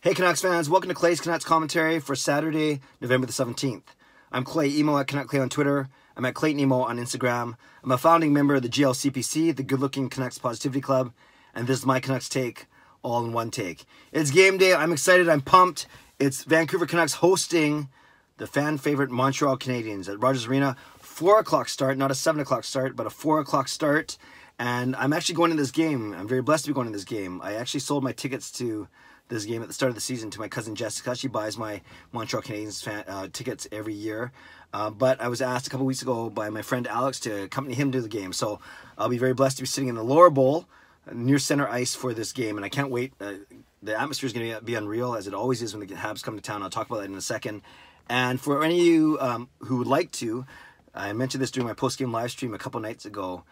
Hey Canucks fans, welcome to Clay's Canucks commentary for Saturday, November the 17th. I'm Clay, emo at Canuck Clay on Twitter. I'm at Clayton Emo on Instagram. I'm a founding member of the GLCPC, the Good Looking Canucks Positivity Club, and this is my Canucks take, all in one take. It's game day, I'm excited, I'm pumped. It's Vancouver Canucks hosting the fan favorite Montreal Canadiens at Rogers Arena. 4 o'clock start, not a 7 o'clock start, but a 4 o'clock start. And I'm actually going to this game. I'm very blessed to be going to this game. I actually sold my tickets to this game at the start of the season to my cousin Jessica. She buys my Montreal Canadiens tickets every year. But I was asked a couple weeks ago by my friend Alex to accompany him to the game. So I'll be very blessed to be sitting in the lower bowl near center ice for this game. And I can't wait. The atmosphere is going to be unreal, as it always is when the Habs come to town. I'll talk about that in a second. And for any of you who would like to, I mentioned this during my post-game live stream a couple nights ago.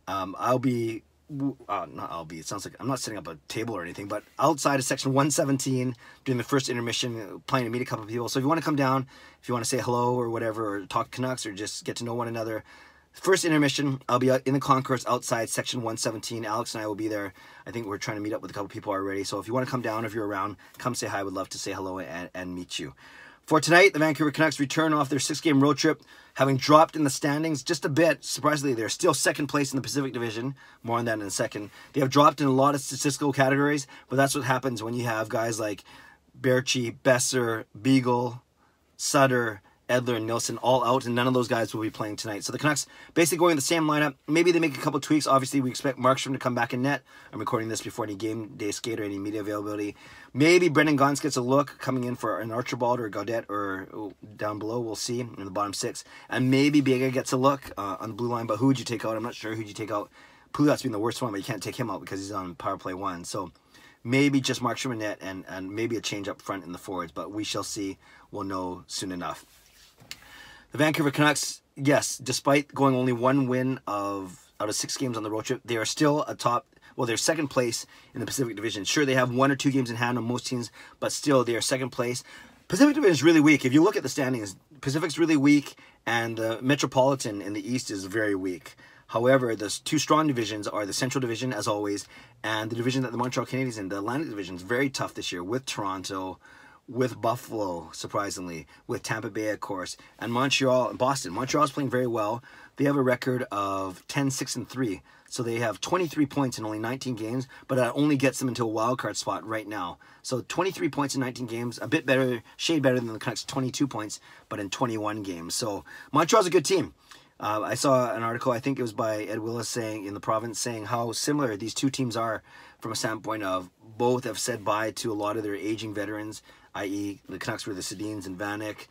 It sounds like I'm not setting up a table or anything, but outside of section 117 during the first intermission, planning to meet a couple of people. So if you want to come down, if you want to say hello or whatever, or talk Canucks or just get to know one another, first intermission, I'll be in the concourse outside section 117. Alex and I will be there. I think we're trying to meet up with a couple people already. So if you want to come down, if you're around, come say hi. I would love to say hello and meet you. For tonight, the Vancouver Canucks return off their 6-game road trip, having dropped in the standings just a bit. Surprisingly, they're still second place in the Pacific Division. More on that in a second. They have dropped in a lot of statistical categories, but that's what happens when you have guys like Berchi, Besser, Beagle, Sutter, Edler, and Nilsson all out, and none of those guys will be playing tonight. So the Canucks basically going the same lineup. Maybe they make a couple tweaks. Obviously, we expect Markstrom to come back in net. I'm recording this before any game day skate or any media availability. Maybe Brendan Gaunce gets a look coming in for an Archibald or Gaudette or down below. We'll see in the bottom six. And maybe Biega gets a look on the blue line. But who would you take out? I'm not sure who'd you take out. Pouliot's been the worst one, but you can't take him out because he's on power play 1. So maybe just Markstrom in net and maybe a change up front in the forwards. But we shall see. We'll know soon enough. The Vancouver Canucks, yes, despite going only one win out of 6 games on the road trip, they are still they're second place in the Pacific Division. Sure, they have 1 or 2 games in hand on most teams, but still they are second place. Pacific Division is really weak. If you look at the standings, Pacific's really weak, and Metropolitan in the East is very weak. However, the 2 strong divisions are the Central Division, as always, and the division that the Montreal Canadiens in, the Atlantic Division, is very tough this year with Toronto, with Buffalo, surprisingly, with Tampa Bay, of course, and Montreal and Boston. Montreal's playing very well. They have a record of 10-6-3, so they have 23 points in only 19 games, but that only gets them into a wild card spot right now. So 23 points in 19 games, a bit better, shade better than the Canucks' 22 points, but in 21 games. So Montreal's a good team. I saw an article, I think it was by Ed Willis, saying in the Province, saying how similar these two teams are from a standpoint of both have said bye to a lot of their aging veterans, i.e. the Canucks were the Sedins and Vanek,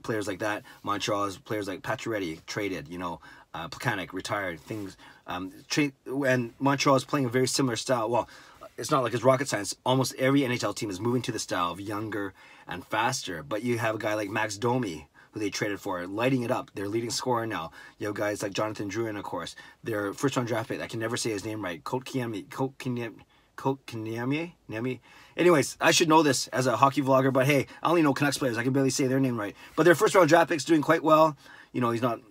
players like that. Montreal's players like Pacioretty traded, Plekanec retired, and Montreal is playing a very similar style. Well, it's not like it's rocket science. Almost every NHL team is moving to the style of younger and faster, but you have a guy like Max Domi, who they traded for, lighting it up. They're leading scorer now. You have guys like Jonathan Drouin, of course. Their first-round draft pick, I can never say his name right, Kotkaniemi. Anyways, I should know this as a hockey vlogger, but hey, I only know Canucks players. I can barely say their name right. But their first-round draft pick's doing quite well. He's not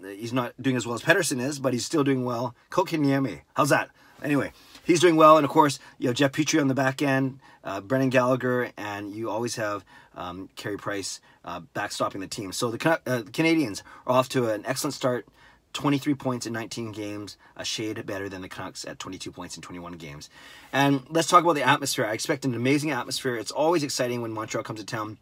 doing as well as Pettersson is, but he's still doing well. Kotkaniemi. How's that? Anyway, he's doing well, and of course, you have Jeff Petrie on the back end, Brennan Gallagher, and you always have Carey Price backstopping the team. So the Canadiens are off to an excellent start. 23 points in 19 games, a shade better than the Canucks at 22 points in 21 games. And let's talk about the atmosphere. I expect an amazing atmosphere. It's always exciting when Montreal comes to town.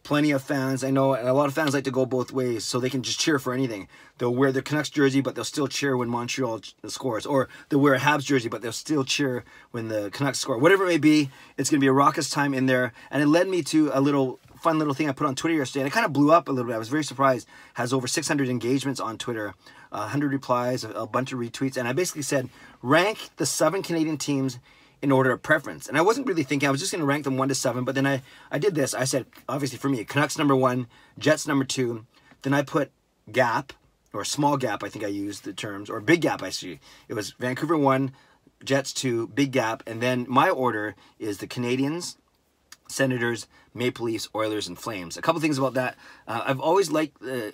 Plenty of fans, I know, and a lot of fans like to go both ways, so they can just cheer for anything. They'll wear their Canucks jersey, but they'll still cheer when Montreal scores. Or they'll wear a Habs jersey, but they'll still cheer when the Canucks score. Whatever it may be, it's going to be a raucous time in there. And it led me to a fun little thing I put on Twitter yesterday, and it kind of blew up a little bit. I was very surprised. Has over 600 engagements on Twitter, 100 replies, a bunch of retweets, and I basically said, rank the 7 Canadian teams in order of preference. And I wasn't really thinking, I was just going to rank them 1 to 7, but then I did this. I said, obviously for me, Canucks number 1, Jets number 2, then I put gap, or small gap, I think I used the terms, or big gap, actually. It was Vancouver 1, Jets 2, big gap, and then my order is the Canadiens, Senators, Maple Leafs, Oilers, and Flames. A couple things about that. I've always liked I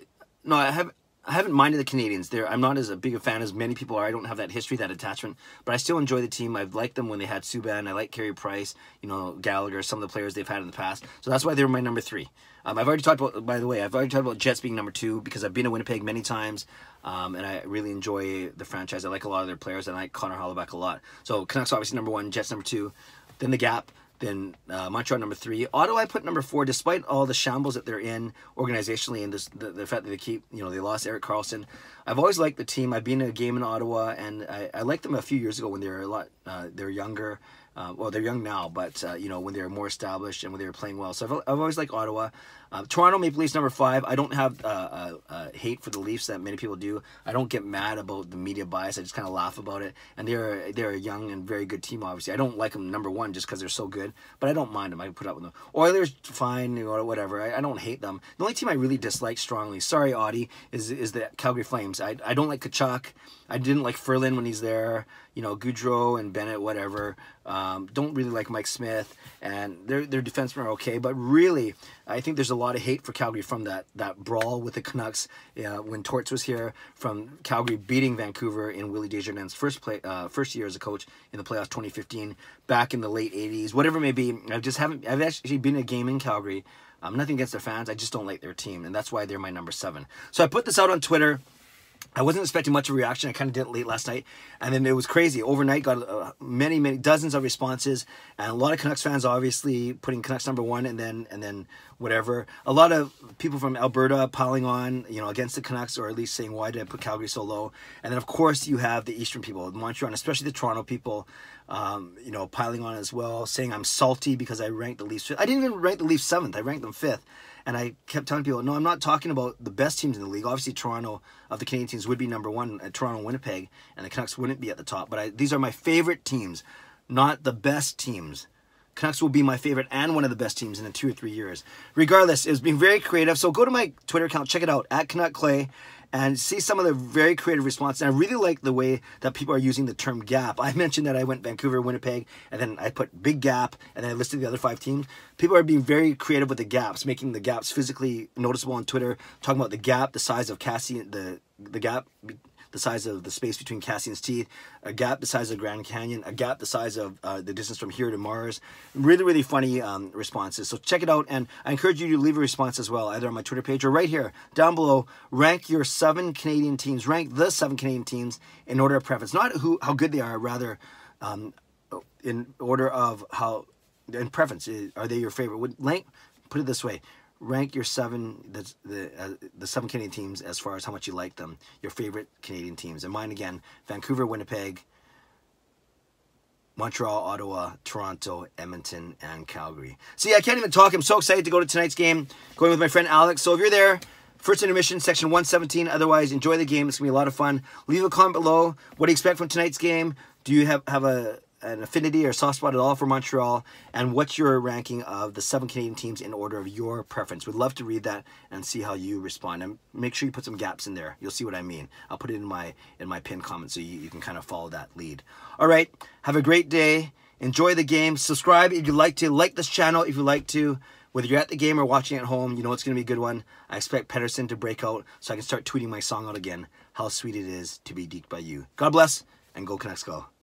I haven't minded the Canadiens. I'm not as a big a fan as many people are. I don't have that history, that attachment, but I still enjoy the team. I've liked them when they had Subban. I like Carey Price, you know, Gallagher, some of the players they've had in the past. So that's why they were my number 3. I've already talked about, by the way, I've already talked about Jets being number 2 because I've been to Winnipeg many times, and I really enjoy the franchise. I like a lot of their players, and I like Connor Hollaback a lot. So Canucks obviously number 1, Jets number 2, then the Gap. Then Montreal number 3. Ottawa I put number 4, despite all the shambles that they're in organizationally and the fact that they keep, you know, they lost Erik Karlsson. I've always liked the team. I've been to a game in Ottawa, and I liked them a few years ago when they were a lot, they're younger. Well, they're young now, but, you know, when they were more established and when they were playing well. So I've always liked Ottawa. Toronto Maple Leafs number 5. I don't have hate for the Leafs that many people do. I don't get mad about the media bias. I just kind of laugh about it. And they're a young and very good team, obviously. I don't like them number 1 just because they're so good, but I don't mind them. I can put up with them. Oilers, fine, you know, whatever. I don't hate them. The only team I really dislike strongly, sorry, Audie, is the Calgary Flames. I don't like Kachuk. I didn't like Ferlin when he's there. You know, Goudreau and Bennett, whatever. Don't really like Mike Smith, and their defensemen are okay, but really, I think there's a lot of hate for Calgary from that brawl with the Canucks when Torts was here, from Calgary beating Vancouver in Willie Desjardins' first year as a coach in the playoffs 2015, back in the late 80s, whatever it may be. I've actually been to a game in Calgary. Nothing against their fans. I just don't like their team, and that's why they're my number 7. So I put this out on Twitter. I wasn't expecting much of a reaction. I kind of did it late last night, and then it was crazy. Overnight, got many dozens of responses, and a lot of Canucks fans obviously putting Canucks number 1, and then whatever. A lot of people from Alberta piling on, you know, against the Canucks, or at least saying, why did I put Calgary so low? And then of course you have the Eastern people, Montreal, and especially the Toronto people, you know, piling on as well, saying I'm salty because I ranked the Leafs 5th. I didn't even rank the Leafs 7th. I ranked them 5th. And I kept telling people, no, I'm not talking about the best teams in the league. Obviously, Toronto of the Canadian teams would be number 1 at Toronto and Winnipeg, and the Canucks wouldn't be at the top. But these are my favorite teams, not the best teams. Canucks will be my favorite and one of the best teams in 2 or 3 years. Regardless, it's been very creative. So go to my Twitter account, check it out, @CanuckClay, and see some of the very creative responses. And I really like the way that people are using the term gap. I mentioned that I went Vancouver, Winnipeg, and then I put big gap, and then I listed the other 5 teams. People are being very creative with the gaps, making the gaps physically noticeable on Twitter, talking about the gap, the size of Cassian, the gap, the size of the space between Cassian's teeth, a gap the size of the Grand Canyon, a gap the size of the distance from here to Mars. Really funny responses. So check it out, and I encourage you to leave a response as well, either on my Twitter page or right here down below. Rank your 7 Canadian teams. Rank the 7 Canadian teams in order of preference, not how good they are, rather in order of how in preference. Are they your favorite? Put it this way. Rank your 7, the 7 Canadian teams as far as how much you like them. Your favorite Canadian teams. And mine again, Vancouver, Winnipeg, Montreal, Ottawa, Toronto, Edmonton, and Calgary. See, I can't even talk. I'm so excited to go to tonight's game. Going with my friend Alex. So if you're there, first intermission, section 117. Otherwise, enjoy the game. It's going to be a lot of fun. Leave a comment below. What do you expect from tonight's game? Do you have an affinity or soft spot at all for Montreal, and what's your ranking of the 7 Canadian teams in order of your preference? We'd love to read that and see how you respond, and make sure you put some gaps in there. You'll see what I mean. I'll put it in my pinned comment so you can kind of follow that lead. All right, have a great day. Enjoy the game. Subscribe if you'd like to. Like this channel if you'd like to. Whether you're at the game or watching at home, you know it's going to be a good one. I expect Pedersen to break out so I can start tweeting my song out again. How sweet it is to be deked by you. God bless, and go Canucks go.